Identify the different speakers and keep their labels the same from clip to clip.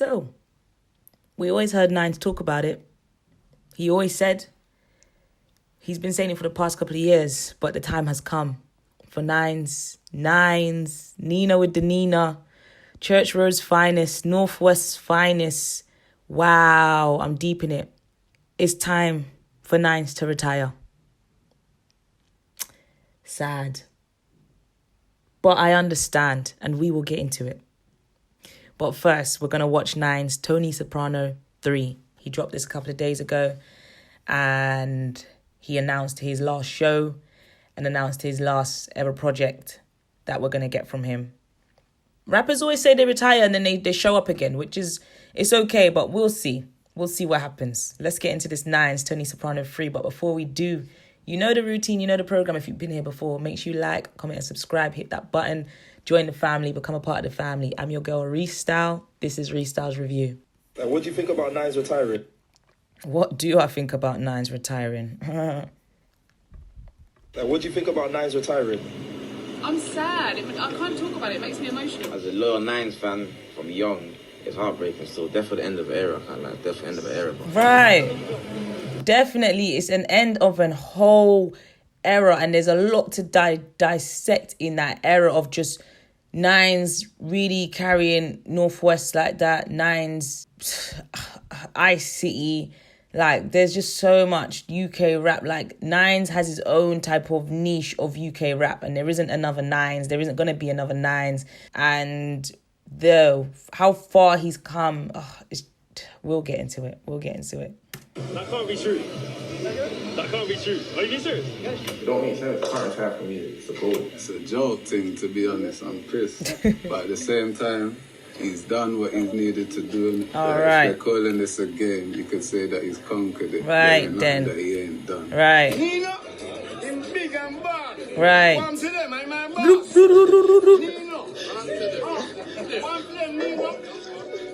Speaker 1: So, we always heard Nines talk about it. He always said, he's been saying it for the past couple of years, but the time has come for Nines, Nina with the Nina, Church Road's finest, Northwest's finest. Wow, I'm deep in it. It's time for Nines to retire. Sad. But I understand, and we will get into it. But first, we're going to watch Nines' Tony Soprano 3. He dropped this a couple of days ago, and he announced his last show and announced his last ever project that we're going to get from him. Rappers always say they retire and then they show up again, which is, it's okay, but we'll see. We'll see what happens. Let's get into this Nines Tony Soprano 3. But before we do, you know the routine, you know the program. If you've been here before, make sure you like, comment and subscribe. Hit that button. Join the family. Become a part of the family. I'm your girl, Ristyle. This is Ristyles Review.
Speaker 2: What do you think about Nines retiring?
Speaker 1: What do I think about Nines retiring?
Speaker 2: What do you think about Nines retiring?
Speaker 3: I'm sad. I can't talk about it. It makes me emotional.
Speaker 4: As a loyal Nines fan from young, it's heartbreaking. So death for the end of an era. Kind of like death for the end of an era. Bro.
Speaker 1: Right. Definitely. It's an end of a whole era. And there's a lot to dissect in that era of just Nines really carrying Northwest like that. Nines, Ice City. Like, there's just so much UK rap. Like, Nines has his own type of niche of UK rap. And there isn't another Nines. There isn't going to be another Nines. And how far he's come, we'll get into it. We'll get into it.
Speaker 5: That can't be true. That can't be true. Are you being serious?
Speaker 6: It don't make sense. I can't retire from music. It's a goal.
Speaker 7: It's a joke thing, to be honest. I'm pissed. But at the same time, he's done what he's needed to do.
Speaker 1: All right.
Speaker 7: If they're calling this a game, you could say that he's conquered it.
Speaker 1: Right,
Speaker 7: then.
Speaker 1: then.
Speaker 7: That he ain't done.
Speaker 1: Right.
Speaker 6: Nino, in big and bad.
Speaker 1: Right.
Speaker 6: One to them, I'm my boss. Nino. One to them, Nino.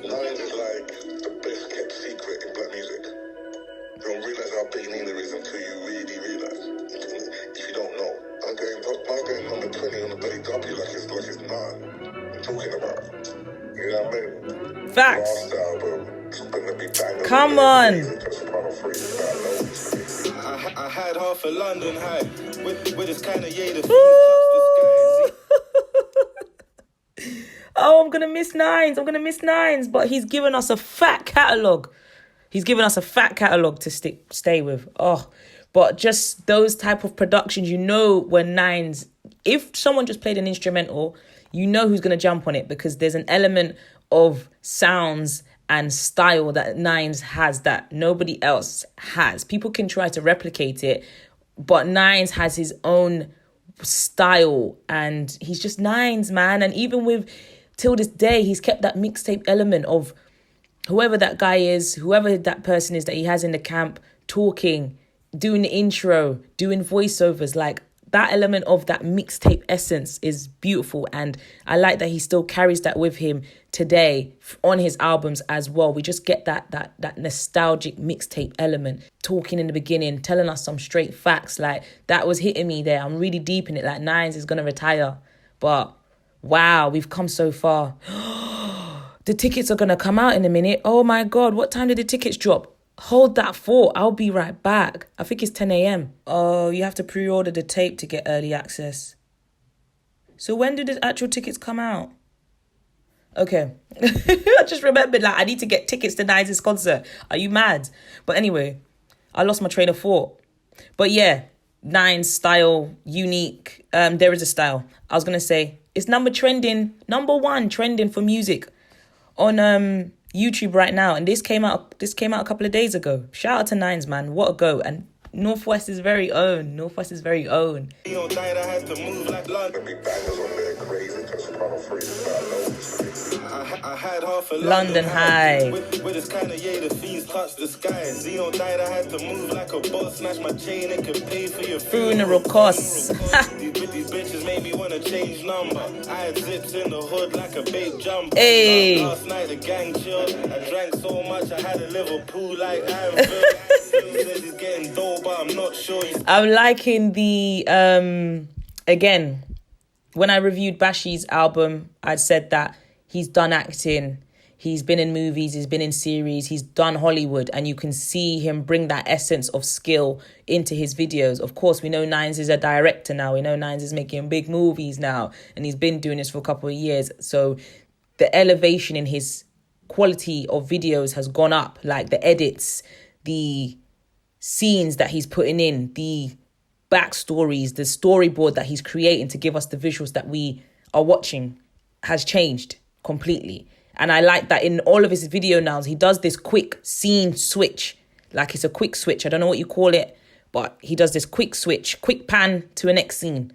Speaker 8: Nines is like the best kept secret in black music. You don't realise how big Nina is until you really realise. If you don't know. I'm going number 20 on the Belly W like it's none. I'm talking about. You know what I mean?
Speaker 1: Facts.
Speaker 8: Last album, it's gonna be bangers.
Speaker 1: Come on.
Speaker 4: I had half a London high with this kind of yay the
Speaker 1: Oh, I'm going to miss Nines. But he's given us a fat catalogue. To stay with. Oh, but just those type of productions, you know, when Nines, if someone just played an instrumental, you know who's going to jump on it because there's an element of sounds and style that Nines has that nobody else has. People can try to replicate it, but Nines has his own style and he's just Nines, man. And even till this day, he's kept that mixtape element of whoever that guy is, whoever that person is that he has in the camp, talking, doing the intro, doing voiceovers, like that element of that mixtape essence is beautiful. And I like that he still carries that with him today on his albums as well. We just get that nostalgic mixtape element, talking in the beginning, telling us some straight facts. Like, that was hitting me there. I'm really deep in it. Like, Nines is going to retire. But wow, we've come so far. The tickets are going to come out in a minute. Oh my God, what time did the tickets drop? Hold that thought. I'll be right back. I think it's 10 a.m. Oh, you have to pre-order the tape to get early access. So when did the actual tickets come out? Okay. I just remembered, like, I need to get tickets to Nines' concert. Are you mad? But anyway, I lost my train of thought. But yeah, Nines style, unique. There is a style. I was going to say, it's number one trending for music on YouTube right now, and this came out a couple of days ago. Shout out to Nines, man, what a go. And Northwest is very own.
Speaker 4: I had half a
Speaker 1: London High.
Speaker 4: With this kind of the fiends touch the sky. Zion died, I had to move like a boss. Snatch my chain and could pay for your
Speaker 1: funeral costs.
Speaker 4: These bitches made me want to change number. I had zips in the hood like a big jumper.
Speaker 1: Hey.
Speaker 4: Last night the gang chilled. I drank so much I had a Liverpool like Anfield. Says he's getting dope, but I'm not sure.
Speaker 1: I'm liking the again, when I reviewed Bashi's album, I said that he's done acting. He's been in movies, he's been in series, he's done Hollywood, and you can see him bring that essence of skill into his videos. Of course, we know Nines is a director now. We know Nines is making big movies now, and he's been doing this for a couple of years. So the elevation in his quality of videos has gone up, like the edits, the scenes that he's putting in, the backstories, the storyboard that he's creating to give us the visuals that we are watching has changed completely. And I like that in all of his video now, he does this quick scene switch. Like it's a quick switch. I don't know what you call it, but he does this quick switch, quick pan to a next scene.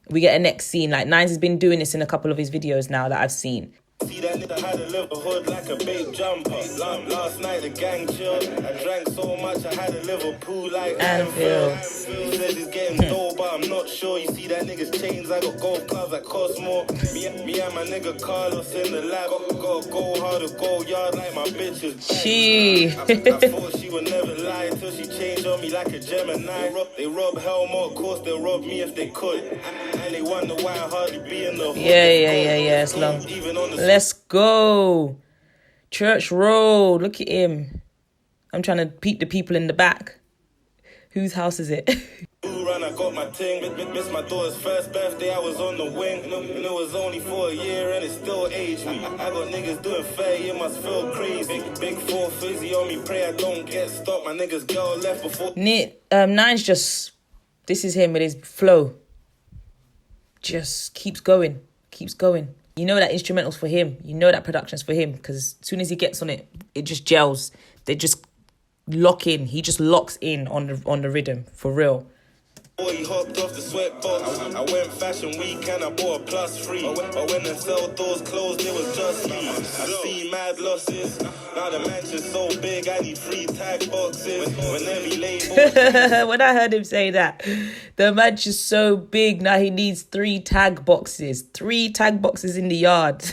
Speaker 1: We get a next scene. Like Nines has been doing this in a couple of his videos now that I've seen.
Speaker 4: See that nigga had a little hood like a big jumper. Last night the gang chilled. I drank so much I had a Liverpool like Anfield. He says he's getting dope, but I'm not sure. You see that nigga's chains, I got golf clubs that cost more. Me and my nigga Carlos in the lab. Got go hard to go yard like my bitches. I thought she would never lie till she changed on me like a Gemini. They rob Helmut, of course they'll rob me if they could. And they wonder why I hardly be in the hood.
Speaker 1: Yeah, it's long.
Speaker 4: Even on the
Speaker 1: Let's go. Church Road. Look at him. I'm trying to peep the people in the back. Whose house is it?
Speaker 4: Run, I got my ting. Missed my daughter's first birthday. I was on the wing. And it was only for a year and it still aged me. I got niggas doing fair. You must feel crazy. Big 4 fizzy on me. Pray I don't get stopped. My niggas girl left before.
Speaker 1: Nines just. This is him with his flow. Just keeps going. Keeps going. You know that instrumental's for him. You know that production's for him. Because as soon as he gets on it, it just gels. They just lock in. He just locks in on the rhythm. For real.
Speaker 4: He hopped off the sweatbox. I went fashion week and I bought a +3. But when the cell doors closed, it was just me. I see mad losses. Now the mansion's so big, I need 3 tag boxes. When every label.
Speaker 1: When I heard him say that, the mansion's so big, now he needs 3 tag boxes. 3 tag boxes in the yard.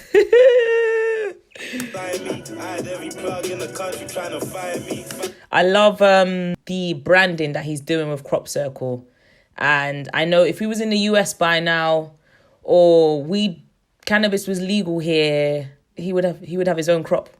Speaker 1: I love the branding that he's doing with Crop Circle. And I know if he was in the US by now, or cannabis was legal here, he would have his own crop,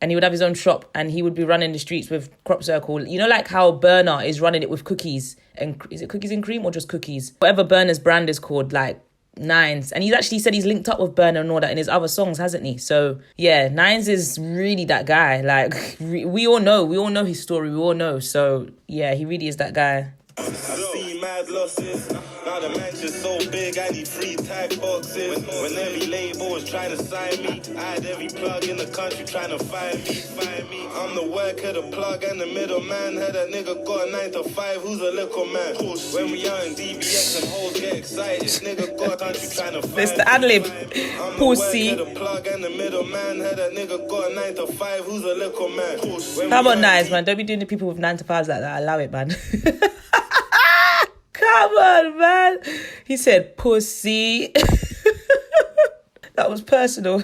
Speaker 1: and he would have his own shop, and he would be running the streets with Crop Circle. You know, like how Burner is running it with cookies, and is it cookies and cream or just cookies? Whatever Burner's brand is called, like Nines. And he's actually said he's linked up with Burner and all that in his other songs, hasn't he? So yeah, Nines is really that guy. Like we all know his story. We all know. So yeah, he really is that guy.
Speaker 4: I see mad losses. Now the mansion's so big, I need 3 tag boxes. When every label was trying to sign me, I had every plug in the country trying to find me. I'm the worker, the plug, and the middleman. Had a nigga got a 9 to 5, who's a little man? When we are in DBX and hoes get excited, nigga got a country trying to find me.
Speaker 1: Mr. Adlib, pussy.
Speaker 4: The plug and the middleman. Had a nigga got a 9 to 5, who's a little man?
Speaker 1: Come on, Nines, man. Don't be doing the people with 9 to 5s like that. Allow it, man. Come on, man. He said, pussy. That was personal.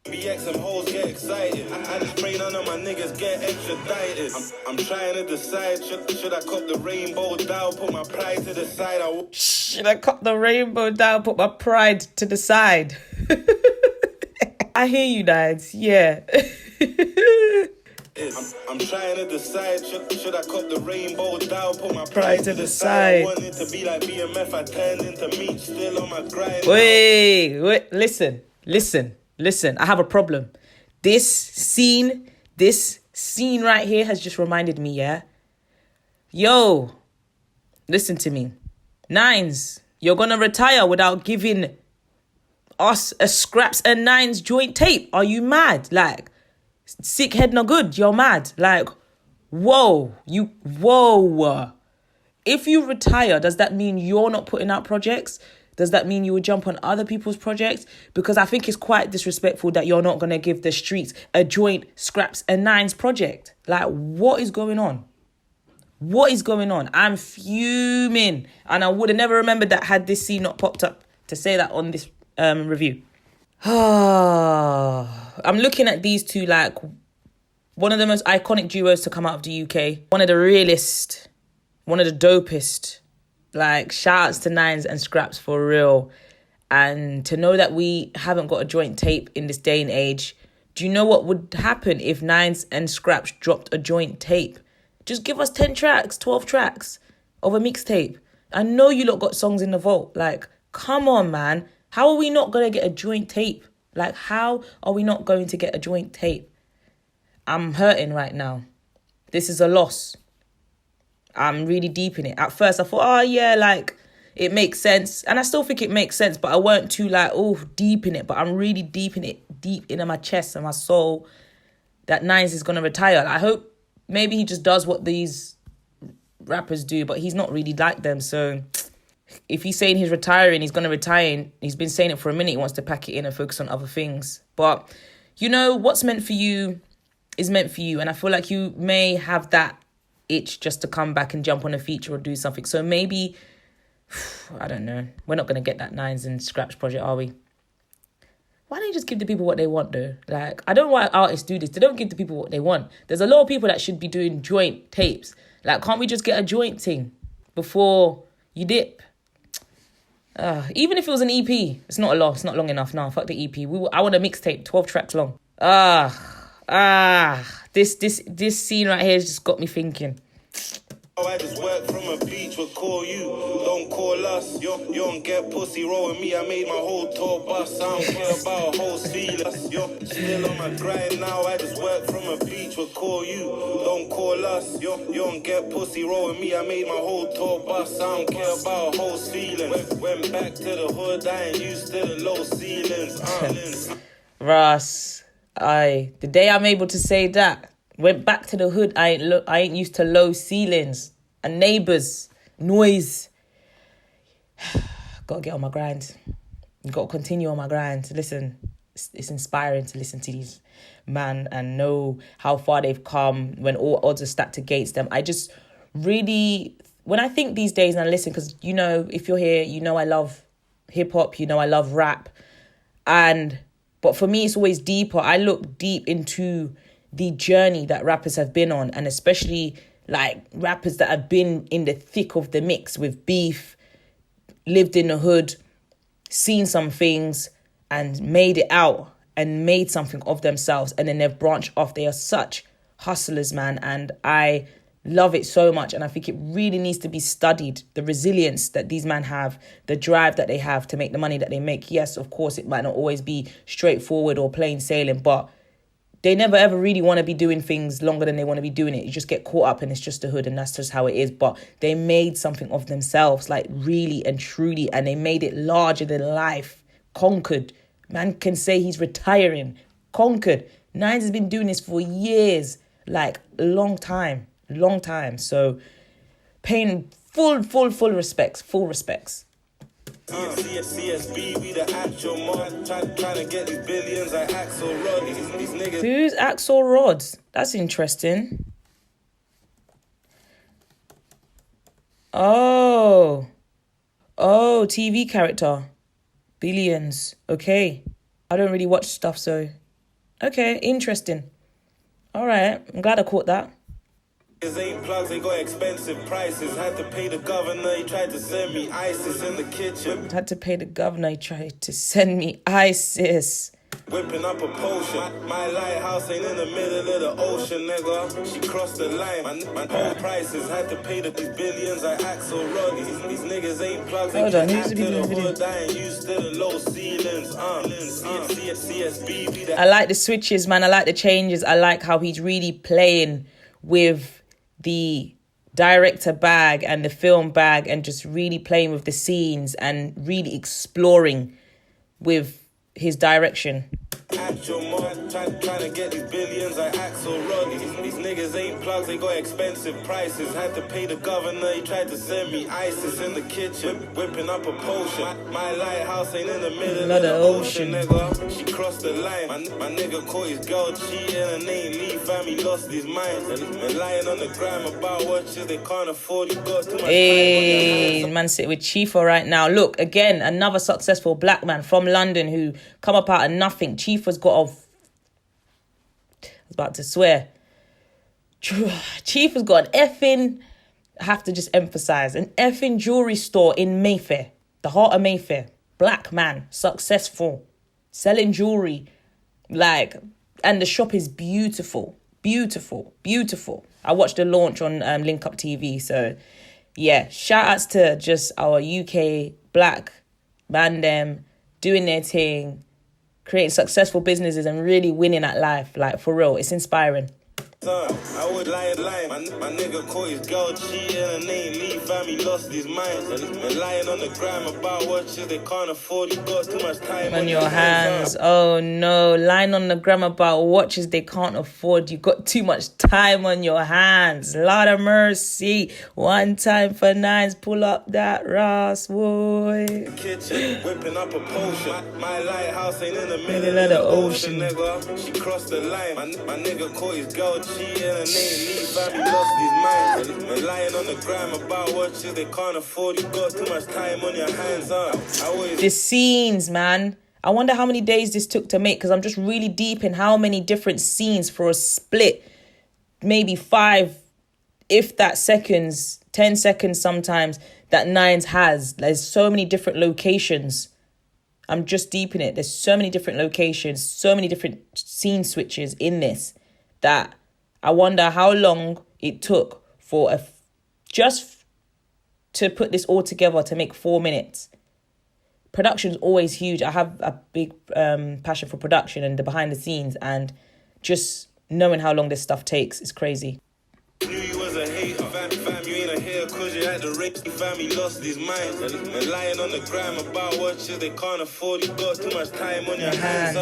Speaker 4: BX and hoes get excited. I just pray none of my niggas get extradited. I'm trying to decide, should I cop the rainbow down, put my pride to the side?
Speaker 1: Should I cop the rainbow down, put my pride to the side? I hear you, Nines. Yeah.
Speaker 4: I'm trying to decide, should I cop the rainbow down, put my
Speaker 1: pride to the side.
Speaker 4: I wanted to be like BMF, I turned into meat, still on my grind.
Speaker 1: Wait, listen. I have a problem. This scene right here has just reminded me, yeah? Yo, listen to me. Nines, you're gonna retire without giving us a Scraps and Nines joint tape. Are you mad? Like, sick head no good. You're mad. Like, whoa. If you retire, does that mean you're not putting out projects? Does that mean you would jump on other people's projects? Because I think it's quite disrespectful that you're not going to give the streets a joint Scraps and Nines project. Like, what is going on? What is going on? I'm fuming. And I would have never remembered that had this scene not popped up to say that on this review. I'm looking at these two like one of the most iconic duos to come out of the UK. One of the realest, one of the dopest. Like, shout outs to Nines and Scraps for real. And to know that we haven't got a joint tape in this day and age Do you know what would happen if Nines and Scraps dropped a joint tape? Just give us 10 tracks, 12 tracks of a mixtape. I know you lot got songs in the vault. Like, come on, man. How are we not going to get a joint tape? Like, how are we not going to get a joint tape? I'm hurting right now. This is a loss. I'm really deep in it. At first, I thought, oh, yeah, like, it makes sense. And I still think it makes sense, but I weren't too, like, deep in it. But I'm really deep in it, deep into my chest and my soul, that Nines is going to retire. I hope maybe he just does what these rappers do, but he's not really like them. So if he's saying he's retiring, he's going to retire. And he's been saying it for a minute. He wants to pack it in and focus on other things. But, you know, what's meant for you is meant for you. And I feel like you may have that itch just to come back and jump on a feature or do something. So maybe, I don't know. We're not going to get that Nines and Scraps project, are we? Why don't you just give the people what they want, though? Like, I don't know why artists do this. They don't give the people what they want. There's a lot of people that should be doing joint tapes. Like, can't we just get a joint thing before you dip? Even if it was an EP, it's not a lot. It's not long enough. No, fuck the EP. I want a mixtape, 12 tracks long. This scene right here has just got me thinking.
Speaker 4: I just work from a beach, we'll call you, don't call us. You don't get pussy, roll with me, I made my whole tour bus. I don't care about a whole feelers. You're still on my grind now, I just work from a beach, we'll call you, don't call us. You don't get pussy, roll with me, I made my whole tour bus. I don't care about a whole feelings. Went back to the hood, I ain't used to the low ceilings.
Speaker 1: Russ, the day I'm able to say that, went back to the hood, I ain't used to low ceilings and neighbours, noise. Gotta get on my grind. Gotta continue on my grind. Listen, it's inspiring to listen to these man and know how far they've come when all odds are stacked against them. I just really, when I think these days and I listen, because, you know, if you're here, you know I love hip-hop, you know I love rap. But for me, it's always deeper. I look deep into the journey that rappers have been on, and especially like rappers that have been in the thick of the mix with beef, lived in the hood, seen some things and made it out and made something of themselves, and then they've branched off. They are such hustlers, man, and I love it so much, and I think it really needs to be studied, the resilience that these men have, the drive that they have to make the money that they make. Yes, of course, it might not always be straightforward or plain sailing, but they never ever really want to be doing things longer than they want to be doing it. You just get caught up and it's just the hood and that's just how it is. But they made something of themselves, like really and truly, and they made it larger than life. Conquered. Man can say he's retiring. Conquered. Nines has been doing this for years, like a long time. So paying full respects.
Speaker 4: CSB, we the actual mob. Trying to get these billions like Axel Rod. These niggas.
Speaker 1: Who's Axel Rods? That's interesting. Oh, TV character. Billions. Okay. I don't really watch stuff, so. Okay, interesting. All right, I'm glad I caught that.
Speaker 4: Ain't plugs, they got expensive prices. Had to pay the governor, he tried to send me ISIS in the kitchen.
Speaker 1: Had to pay the governor, he tried to send me ISIS.
Speaker 4: Whipping up a potion. My lighthouse ain't in the middle of the ocean, nigga. She crossed the line. My own prices had to pay these billions like Axel Rod. These niggas ain't plugs.
Speaker 1: Hold on, who's
Speaker 4: the hood? I ain't used to the low ceilings. CSB.
Speaker 1: I like the switches, man. I like the changes. I like how he's really playing with the director bag and the film bag and just really playing with the scenes and really exploring with his direction.
Speaker 4: Actual mod, trying to get these billions like Axel Rod. These niggas ain't plugs, they got expensive prices. Had to pay the governor, he tried to send me ISIS in the kitchen. Whipping up a potion. My lighthouse ain't in the middle of the ocean, nigga. She crossed the line. My nigga caught his girl cheating and ain't leave, family lost his mind. And lying on the gram about watches they can't afford. He got too much.
Speaker 1: Hey, man, sit with Chifa right now. Look, again, another successful black man from London who come up out of nothing. Chifa's got a... I was about to swear. Chifa's got an effing... I have to just emphasize. An effing jewelry store in Mayfair. The heart of Mayfair. Black man. Successful. Selling jewelry. Like, And the shop is beautiful. Beautiful. Beautiful. I watched the launch on Link Up TV. So, yeah. Shout outs to just our UK black man them doing their thing, creating successful businesses and really winning at life. Like, for real. It's inspiring.
Speaker 4: I would lie. My nigga caught his girl cheating and ain't leave, fam, he lost his mind. And lying on the gram about watches they can't afford, he got too much time
Speaker 1: on your hands. Oh no, lying on the gram about watches they can't afford, you got too much time on your hands. Lord of mercy. One time for nines, pull up that Ross, boy.
Speaker 4: Kitchen, whipping up a potion. My lighthouse ain't in the
Speaker 1: Middle of the ocean.
Speaker 4: Nigga, she crossed the line. My nigga caught his girl cheating and ain't leave, fam, he lost his mind. And lying on the gram about watches they can't afford, you got too much time on your hands.
Speaker 1: The scenes, man. I wonder how many days this took to make, because I'm just really deep in how many different scenes for a split. Maybe 5, if that seconds, 10 seconds sometimes, that Nines has. There's so many different locations. I'm just deep in it. There's so many different locations, so many different scene switches in this that I wonder how long it took for just to put this all together to make 4 minutes. Production's always huge. I have a big passion for production and the behind the scenes, and just knowing how long this stuff takes is crazy.
Speaker 4: Knew you was a hater, fam, you ain't a hater cause you had the rape, fam, he lost his mind. And lying on the gram about watches they can't afford, you got too much time on your hands.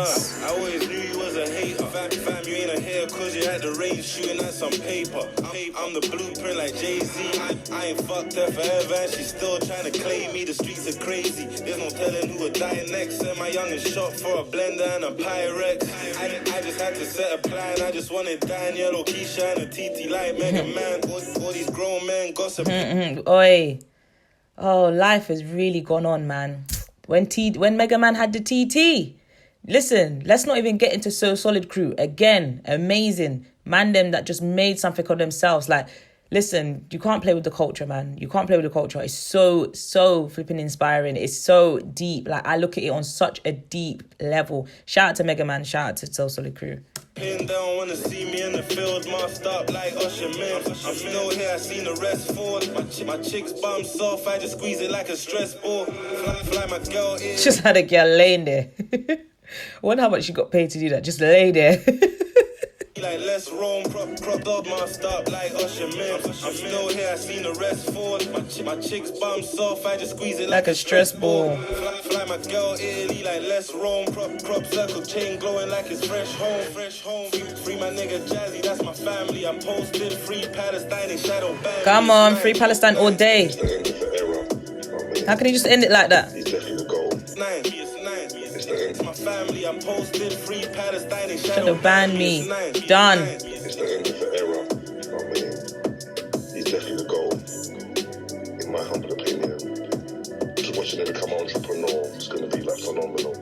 Speaker 4: I always knew you was a hater, fam, you ain't a hater cause you had the range shooting at some paper. I'm the blueprint like Jay-Z. I ain't fucked her forever and she's still trying to claim me. The streets are crazy, there's no telling who would die next. And my youngest shot for a blender and a Pyrex. I just had to set a plan. I just wanted Daniel, Keisha and a TT Light Mega Man. All these grown men gossip.
Speaker 1: Oi. Oh, life has really gone on, man. When Mega Man had the TT. Listen, let's not even get into So Solid Crew. Again, amazing. Man them that just made something of themselves. Like, listen, you can't play with the culture, man. You can't play with the culture. It's so flipping inspiring. It's so deep. Like, I look at it on such a deep level. Shout out to Mega Man. Shout out to So Solid Crew.
Speaker 4: Pinned down, wanna see me in the field, masked up like Usher Man. I'm still here, I seen the rest fall. My chick's bum soft, I just squeeze it like a stress ball. Fly my girl in.
Speaker 1: Just had a girl laying there. I wonder how much she got paid to do that. Just lay there.
Speaker 4: Like let's roam, cropped up, masked up like Usher Man. I'm still here, I seen the rest fall. My chick's bum soft, I just squeeze it like a stress ball. Fly my girl Italy like let's roam, crop circle chain glowing like it's fresh home. Free my nigga Jazzy, that's my family. I'm posted, free Palestine and shadow band.
Speaker 1: Come on, free Palestine all day. How can you just end it like that?
Speaker 4: It's my family, I'm posted, free Palestine and
Speaker 1: shadow ban me. Done.
Speaker 8: It's the end of the era. I mean, he's definitely the goal, in my humble opinion. Just watching him become an entrepreneur is going to be like phenomenal.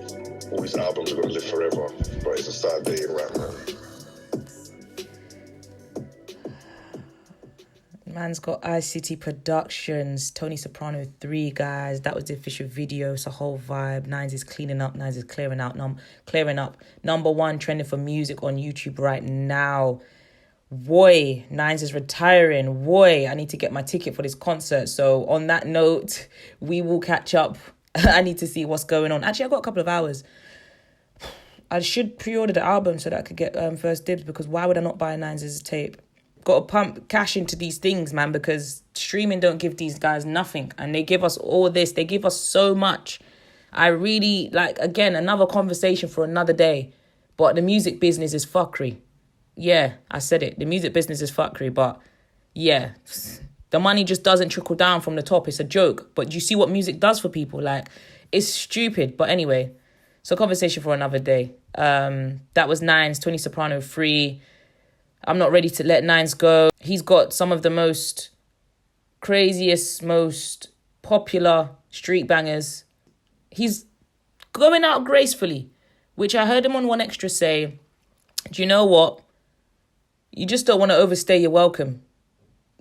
Speaker 8: All his albums are going to live forever, but it's a sad day in rap, man.
Speaker 1: Man's got iCity Productions, Tony Soprano 3, guys. That was the official video. It's a whole vibe. Nines is cleaning up. Nines is clearing up. Number 1 trending for music on YouTube right now. Boy, Nines is retiring. Boy, I need to get my ticket for this concert. So on that note, we will catch up. I need to see what's going on. Actually, I've got a couple of hours. I should pre-order the album so that I could get first dibs, because why would I not buy Nines' tape? Got to pump cash into these things, man, because streaming don't give these guys nothing, and they give us all this. They give us so much. I really, like, again, another conversation for another day, but the music business is fuckery. Yeah, I said it. The music business is fuckery, but yeah, the money just doesn't trickle down from the top. It's a joke, but you see what music does for people. Like, it's stupid. But anyway, so conversation for another day. That was Nines, Tony Soprano 3. I'm not ready to let Nines go. He's got some of the most craziest, most popular street bangers. He's going out gracefully, which I heard him on One Extra say, do you know what? You just don't want to overstay your welcome.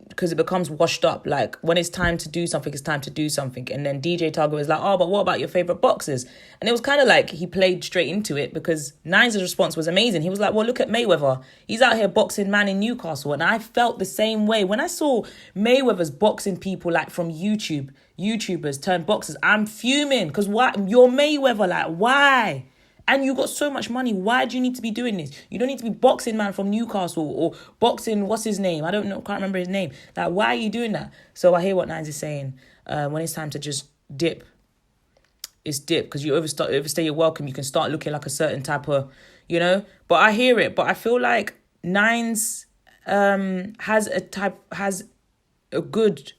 Speaker 1: because it becomes washed up. Like, when it's time to do something, it's time to do something. And then DJ Target was like, oh, but what about your favourite boxers? And it was kind of like he played straight into it, because Nines' response was amazing. He was like, well, look at Mayweather. He's out here boxing man in Newcastle. And I felt the same way. When I saw Mayweather's boxing people, like, from YouTubers turned boxers, I'm fuming. Because why? You're Mayweather. Like, why? And you got so much money. Why do you need to be doing this? You don't need to be boxing man from Newcastle or boxing, what's his name? I don't know, can't remember his name. Like, why are you doing that? So I hear what Nines is saying. When it's time to just dip, it's dip. Because you overstay your welcome, you can start looking like a certain type of, you know. But I hear it. But I feel like Nines has a good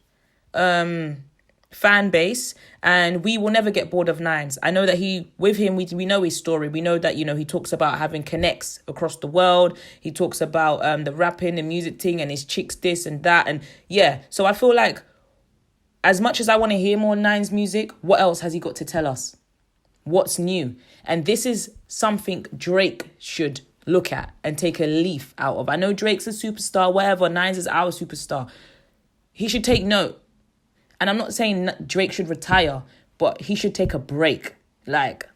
Speaker 1: fan base, and we will never get bored of Nines. I know that we know his story. We know that, you know, he talks about having connects across the world. He talks about the rapping and music thing and his chicks this and that. And yeah, so I feel like as much as I want to hear more Nines music, what else has he got to tell us? What's new? And this is something Drake should look at and take a leaf out of. I know Drake's a superstar, whatever. Nines is our superstar. He should take note. And I'm not saying Drake should retire, but he should take a break. Like,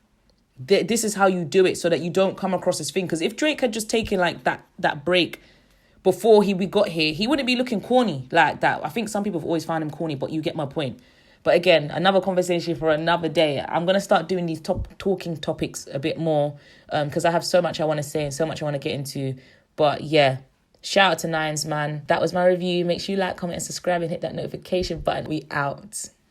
Speaker 1: this is how you do it so that you don't come across as thing. Because if Drake had just taken, like, that break before we got here, he wouldn't be looking corny like that. I think some people have always found him corny, but you get my point. But again, another conversation for another day. I'm going to start doing these talking topics a bit more, because I have so much I want to say and so much I want to get into. But yeah. Shout out to Nines, man. That was my review. Make sure you like, comment, and subscribe, and hit that notification button. We out.